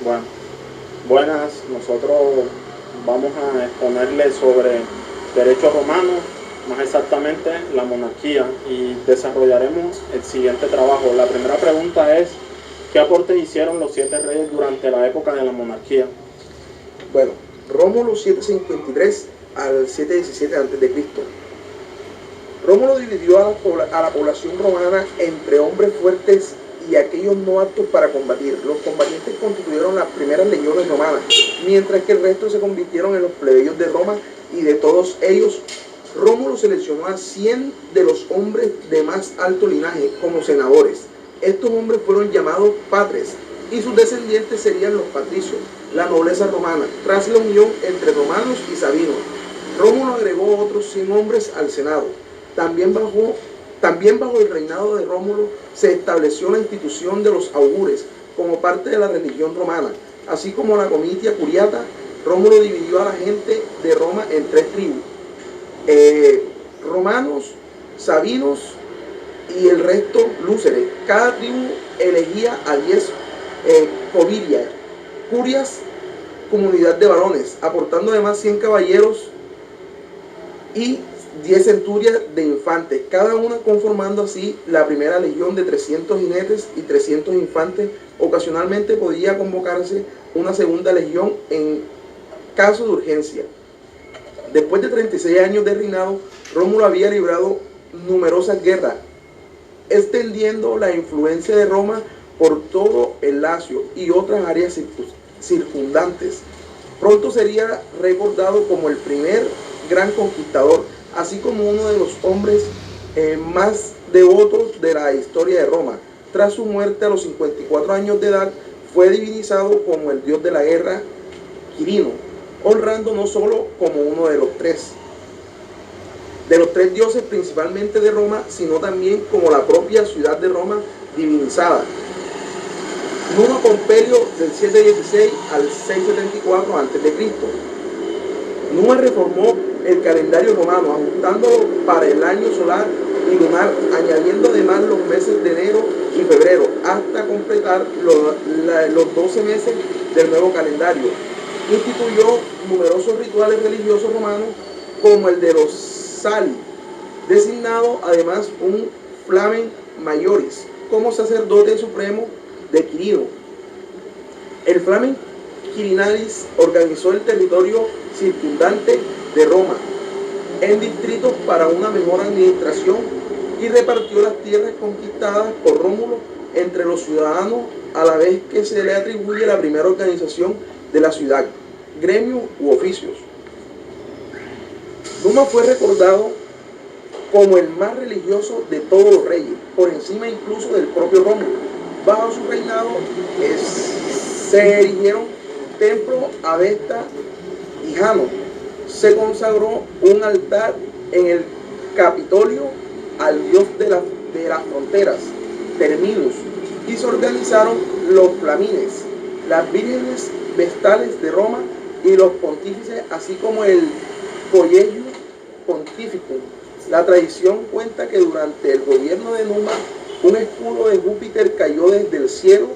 Bueno, buenas, nosotros vamos a exponerle sobre derecho romano, más exactamente la monarquía, y desarrollaremos el siguiente trabajo. La primera pregunta es, ¿qué aportes hicieron los 7 reyes durante la época de la monarquía? Bueno, Rómulo 753 al 717 a.C. Rómulo dividió a la población romana entre hombres fuertes y aquellos no aptos para combatir. Los combatientes constituyeron las primeras legiones romanas, mientras que el resto se convirtieron en los plebeyos de Roma, y de todos ellos, Rómulo seleccionó a 100 de los hombres de más alto linaje como senadores. Estos hombres fueron llamados patres, y sus descendientes serían los patricios, la nobleza romana, tras la unión entre romanos y sabinos. Rómulo agregó otros 100 hombres al Senado. También bajo el reinado de Rómulo se estableció la institución de los augures como parte de la religión romana, así como la comitia curiata. Rómulo dividió a la gente de Roma en 3 tribus: romanos, sabinos y el resto lúceres. Cada tribu elegía a 10 curias, comunidad de varones, aportando además 100 caballeros y 10 centurias de infantes, cada una conformando así la primera legión de 300 jinetes y 300 infantes. Ocasionalmente podía convocarse una segunda legión en caso de urgencia. Después de 36 años de reinado, Rómulo había librado numerosas guerras, extendiendo la influencia de Roma por todo el Lacio y otras áreas circundantes. Pronto sería recordado como el primer gran conquistador, así como uno de los hombres más devotos de la historia de Roma. Tras su muerte a los 54 años de edad, fue divinizado como el dios de la guerra, Quirino, honrando no solo como uno de los tres dioses principalmente de Roma, sino también como la propia ciudad de Roma divinizada. Numa Pompelio, del 716 al 674 a.C. Numa reformó el calendario romano, ajustándolo para el año solar y lunar, añadiendo además los meses de enero y febrero, hasta completar los 12 meses del nuevo calendario. Instituyó numerosos rituales religiosos romanos, como el de los Sali, designado además un Flamen Majoris como sacerdote supremo de Quirino. El Flamen Quirinalis organizó el territorio circundante de Roma en distritos para una mejor administración y repartió las tierras conquistadas por Rómulo entre los ciudadanos, a la vez que se le atribuye la primera organización de la ciudad, gremios u oficios. Numa fue recordado como el más religioso de todos los reyes, por encima incluso del propio Rómulo. Bajo su reinado se erigieron templos a Vesta y Jano. Se consagró un altar en el Capitolio al dios de las fronteras, Terminus, y se organizaron los flamines, las vírgenes vestales de Roma y los pontífices, así como el Collegium Pontificum. La tradición cuenta que durante el gobierno de Numa, un escudo de Júpiter cayó desde el cielo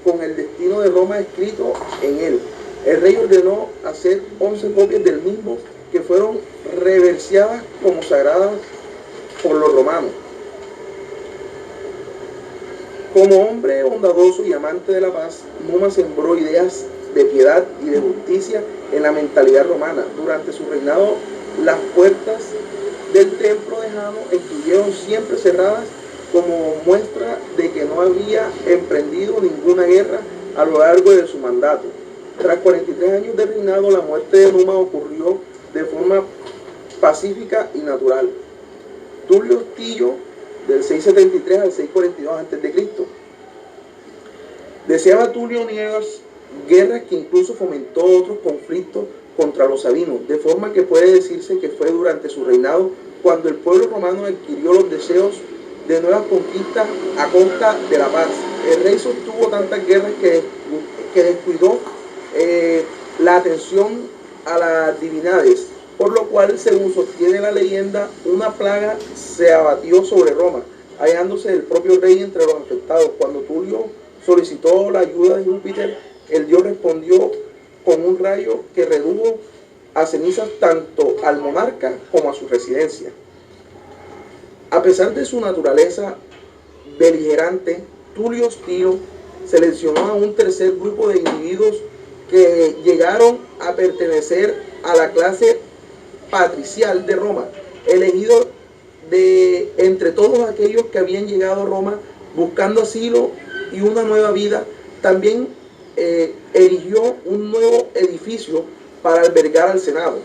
con el destino de Roma escrito en él. El rey ordenó hacer 11 copias del mismo, que fueron reverenciadas como sagradas por los romanos. Como hombre bondadoso y amante de la paz, Numa sembró ideas de piedad y de justicia en la mentalidad romana. Durante su reinado, las puertas del templo de Jano estuvieron siempre cerradas, como muestra de que no había emprendido ninguna guerra a lo largo de su mandato. Tras 43 años de reinado, la muerte de Numa ocurrió de forma pacífica y natural. Tulio Tillo, del 673 al 642 a.C. Deseaba Tulio Niegas guerras, que incluso fomentó otros conflictos contra los sabinos, de forma que puede decirse que fue durante su reinado cuando el pueblo romano adquirió los deseos de nuevas conquistas a costa de la paz. El rey sostuvo tantas guerras que descuidó la atención a las divinidades, por lo cual, según sostiene la leyenda, una plaga se abatió sobre Roma, hallándose el propio rey entre los afectados. Cuando Tulio solicitó la ayuda de Júpiter, el dios respondió con un rayo que redujo a cenizas tanto al monarca como a su residencia. A pesar de su naturaleza beligerante, Tulio Stilo seleccionó a un tercer grupo de individuos que llegaron a pertenecer a la clase patricial de Roma, elegidos de entre todos aquellos que habían llegado a Roma buscando asilo y una nueva vida. También erigió un nuevo edificio para albergar al Senado.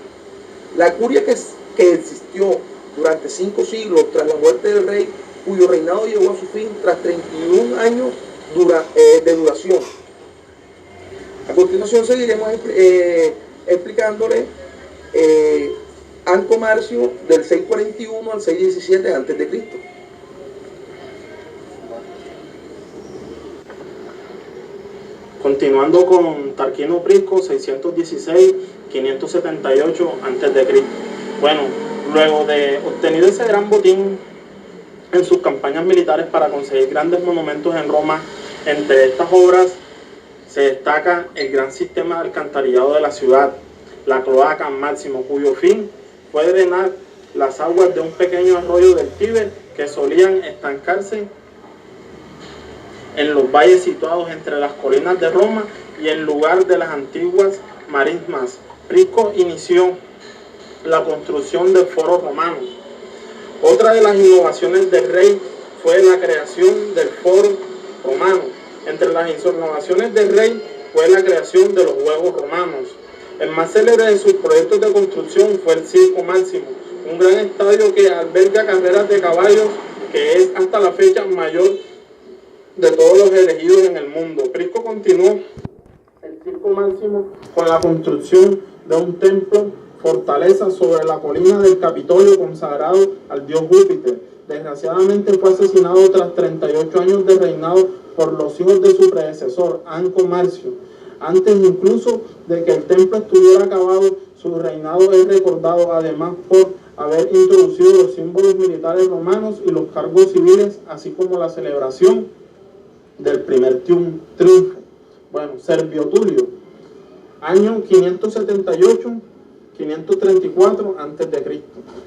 La curia que existió durante 5 siglos tras la muerte del rey, cuyo reinado llegó a su fin tras 31 años de duración. A continuación seguiremos explicándole Anco Marcio del 641 al 617 a.C. Continuando con Tarquino Prisco, 616-578 a.C. Bueno, luego de obtener ese gran botín en sus campañas militares para conseguir grandes monumentos en Roma, entre estas obras se destaca el gran sistema de alcantarillado de la ciudad, la cloaca Máximo, cuyo fin fue drenar las aguas de un pequeño arroyo del Tíber que solían estancarse en los valles situados entre las colinas de Roma y en lugar de las antiguas marismas. Prisco inició la construcción del foro romano. Otra de las innovaciones del rey fue la creación del foro romano. Entre las innovaciones del rey fue la creación de los Juegos Romanos. El más célebre de sus proyectos de construcción fue el Circo Máximo, un gran estadio que alberga carreras de caballos, que es hasta la fecha mayor de todos los elegidos en el mundo. Prisco continuó el Circo Máximo con la construcción de un templo fortaleza sobre la colina del Capitolio consagrado al dios Júpiter. Desgraciadamente fue asesinado tras 38 años de reinado por los hijos de su predecesor, Anco Marcio. Antes incluso de que el templo estuviera acabado, su reinado es recordado además por haber introducido los símbolos militares romanos y los cargos civiles, así como la celebración del primer triunfo. Bueno, Servio Tulio, año 578-534 a.C.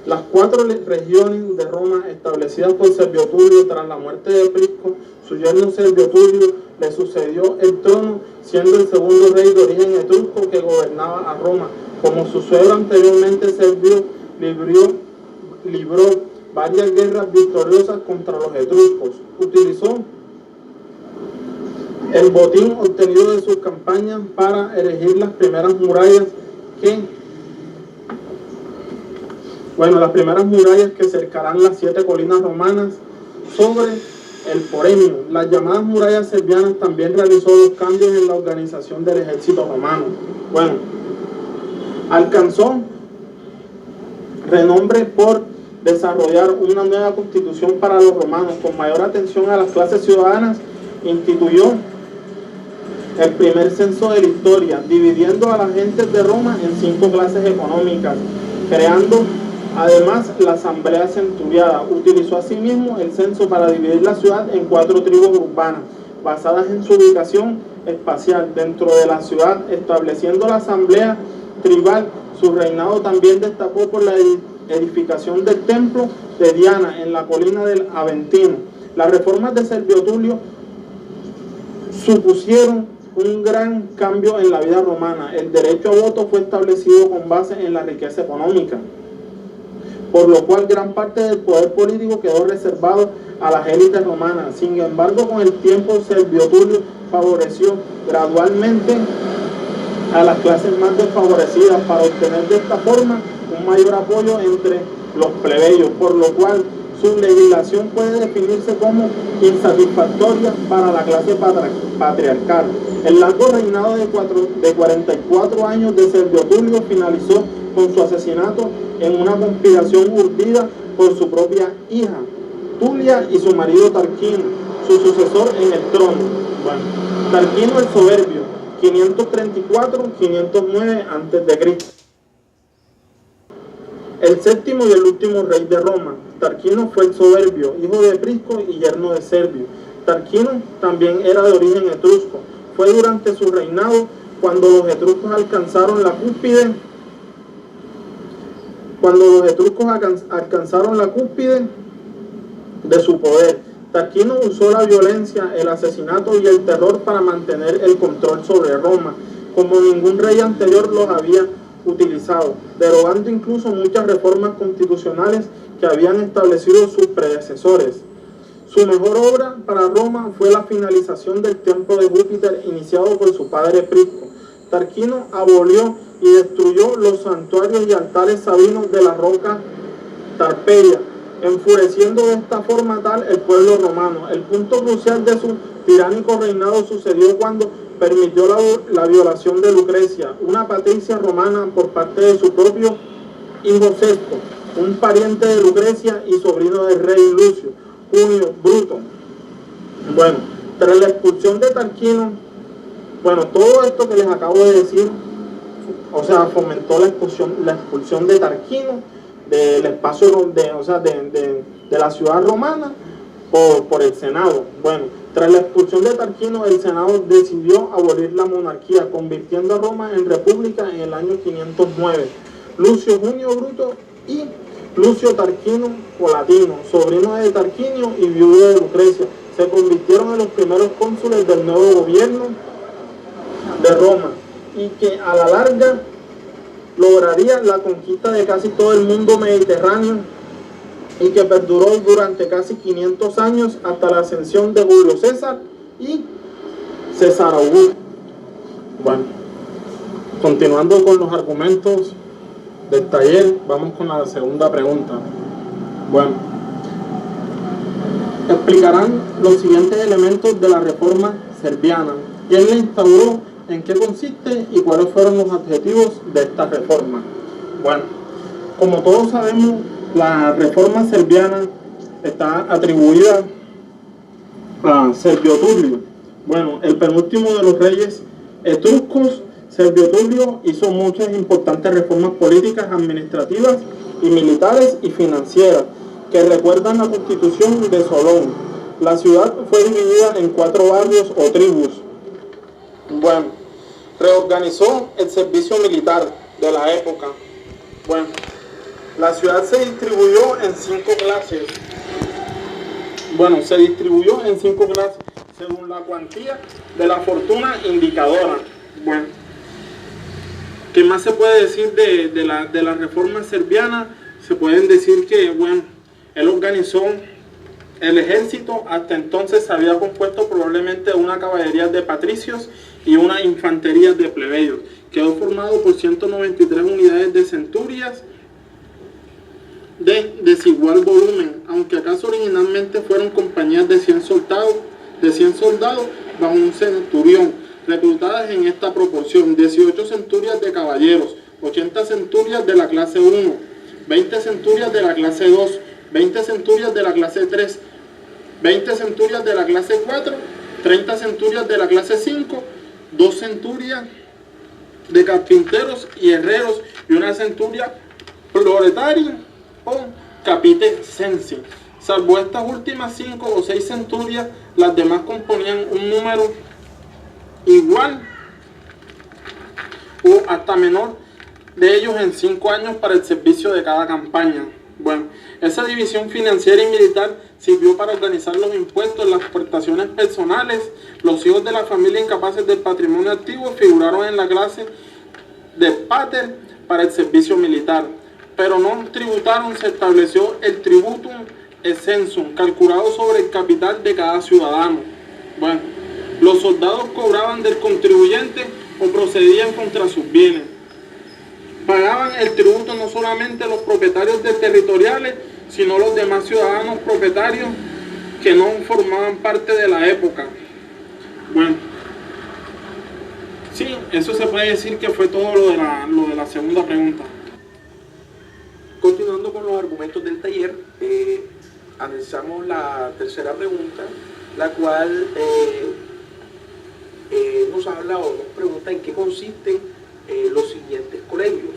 Las 4 regiones de Roma establecidas por Servio Tulio tras la muerte de Prisco, su yerno Servio Tulio le sucedió el trono, siendo el segundo rey de origen etrusco que gobernaba a Roma. Como su suegro anteriormente, Servio libró varias guerras victoriosas contra los etruscos. Utilizó el botín obtenido de sus campañas para erigir las primeras murallas que cercarán las 7 colinas romanas sobre el Poremio. Las llamadas murallas servianas. También realizó los cambios en la organización del ejército romano. Bueno, alcanzó renombre por desarrollar una nueva constitución para los romanos con mayor atención a las clases ciudadanas. Instituyó el primer censo de la historia, dividiendo a las gentes de Roma en 5 clases económicas, creando además la asamblea centuriada. Utilizó asimismo el censo para dividir la ciudad en 4 tribus urbanas, basadas en su ubicación espacial dentro de la ciudad, estableciendo la asamblea tribal. Su reinado también destacó por la edificación del templo de Diana en la colina del Aventino. Las reformas de Servio Tulio supusieron un gran cambio en la vida romana. El derecho a voto fue establecido con base en la riqueza económica, por lo cual gran parte del poder político quedó reservado a las élites romanas. Sin embargo, con el tiempo, Servio Tulio favoreció gradualmente a las clases más desfavorecidas para obtener de esta forma un mayor apoyo entre los plebeyos, por lo cual su legislación puede definirse como insatisfactoria para la clase patriarcal. El largo reinado de 44 años de Servio Tulio finalizó con su asesinato en una conspiración urdida por su propia hija, Tulia, y su marido Tarquino, su sucesor en el trono. Bueno, Tarquino el Soberbio, 534-509 a.C. El séptimo y el último rey de Roma. Tarquino fue el Soberbio, hijo de Prisco y yerno de Servio. Tarquino también era de origen etrusco. fue durante su reinado cuando los etruscos alcanzaron la cúspide de su poder. Tarquino usó la violencia, el asesinato y el terror para mantener el control sobre Roma, como ningún rey anterior los había utilizado, derogando incluso muchas reformas constitucionales que habían establecido sus predecesores. Su mejor obra para Roma fue la finalización del templo de Júpiter iniciado por su padre Prisco. Tarquino abolió y destruyó los santuarios y altares sabinos de la roca Tarpeia, enfureciendo de esta forma tal el pueblo romano. El punto crucial de su tiránico reinado sucedió cuando permitió la violación de Lucrecia, una patricia romana, por parte de su propio hijo Sexto, un pariente de Lucrecia y sobrino del rey Lucio, Junio Bruto. Bueno, tras la expulsión de Tarquino, todo esto que les acabo de decir, fomentó la expulsión de Tarquino del espacio de la ciudad romana por el Senado. Tras la expulsión de Tarquino, el Senado decidió abolir la monarquía, convirtiendo a Roma en república en el año 509. Lucio Junio Bruto y Lucio Tarquino Palatino, sobrino de Tarquinio y viudo de Lucrecia, se convirtieron en los primeros cónsules del nuevo gobierno de Roma, y que a la larga lograría la conquista de casi todo el mundo mediterráneo y que perduró durante casi 500 años hasta la ascensión de Julio César y César Augusto. Continuando con los argumentos del taller, vamos con la segunda pregunta. Explicarán los siguientes elementos de la reforma serviana. ¿Quién la instauró? ¿En qué consiste? ¿Y cuáles fueron los objetivos de esta reforma? Como todos sabemos, la reforma serviana está atribuida a Servio Tulio. El penúltimo de los reyes etruscos, Servio Tulio hizo muchas importantes reformas políticas, administrativas y militares y financieras que recuerdan la constitución de Solón. La ciudad fue dividida en 4 barrios o tribus. Reorganizó el servicio militar de la época. La ciudad se distribuyó en 5 clases. Según la cuantía de la fortuna indicadora. ¿Qué más se puede decir de la reforma serviana? Se pueden decir que, él organizó el ejército. Hasta entonces se había compuesto probablemente de una caballería de patricios y una infantería de plebeyos. Quedó formado por 193 unidades de centurias de desigual volumen, aunque acaso originalmente fueron compañías de 100 soldados bajo un centurión, reclutadas en esta proporción: 18 centurias de caballeros, 80 centurias de la clase 1, 20 centurias de la clase 2, 20 centurias de la clase 3, 20 centurias de la clase 4, 30 centurias de la clase 5, 2 centurias de carpinteros y herreros y una centuria proletaria o capite censi. Salvo estas últimas 5 o 6 centurias, las demás componían un número igual o hasta menor de ellos en 5 años para el servicio de cada campaña. Esa división financiera y militar sirvió para organizar los impuestos, las aportaciones personales. Los hijos de la familia incapaces del patrimonio activo figuraron en la clase de pater para el servicio militar, pero no tributaron. Se estableció el tributum essensum, calculado sobre el capital de cada ciudadano. Los soldados cobraban del contribuyente o procedían contra sus bienes. Pagaban el tributo no solamente los propietarios de territoriales, sino los demás ciudadanos propietarios que no formaban parte de la época. Sí, eso se puede decir que fue todo lo de la segunda pregunta. Continuando con los argumentos del taller, analizamos la tercera pregunta, la cual nos habla o nos pregunta en qué consisten los siguientes colegios: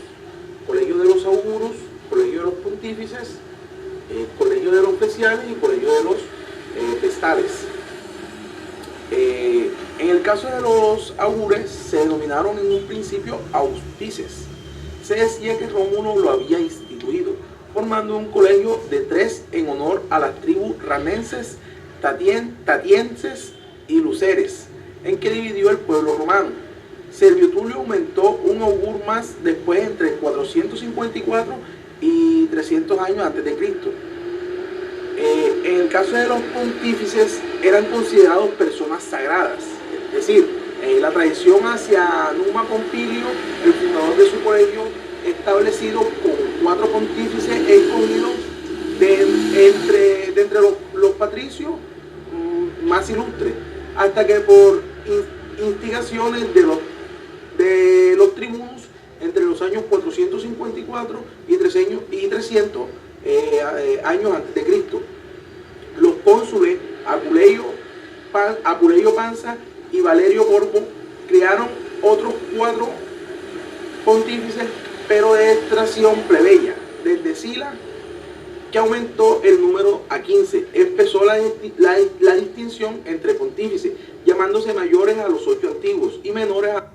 colegio de los auguros, colegio de los pontífices, colegio de los oficiales y colegio de los vestales. En En el caso de los augures, se denominaron en un principio auspices. Se decía que Rómulo lo había instituido, formando un colegio de 3 en honor a las tribus ranenses, tatienses y luceres, en que dividió el pueblo romano. Servio Tulio aumentó un augur más después entre 454 y 300 años antes de Cristo. En el caso de los pontífices, eran considerados personas sagradas, es decir, la tradición hacia Numa Pompilio, el fundador de su colegio, establecido con 4 pontífices escogidos de entre los patricios más ilustres, hasta que por instigaciones de los tribunos entre los años 454 y 300 años antes de Cristo, los cónsules Apuleyo Pansa y Valerio Corvo crearon otros 4 pontífices, pero de extracción plebeya, desde Sila, que aumentó el número a 15. Empezó la distinción entre pontífices, llamándose mayores a los 8 antiguos y menores a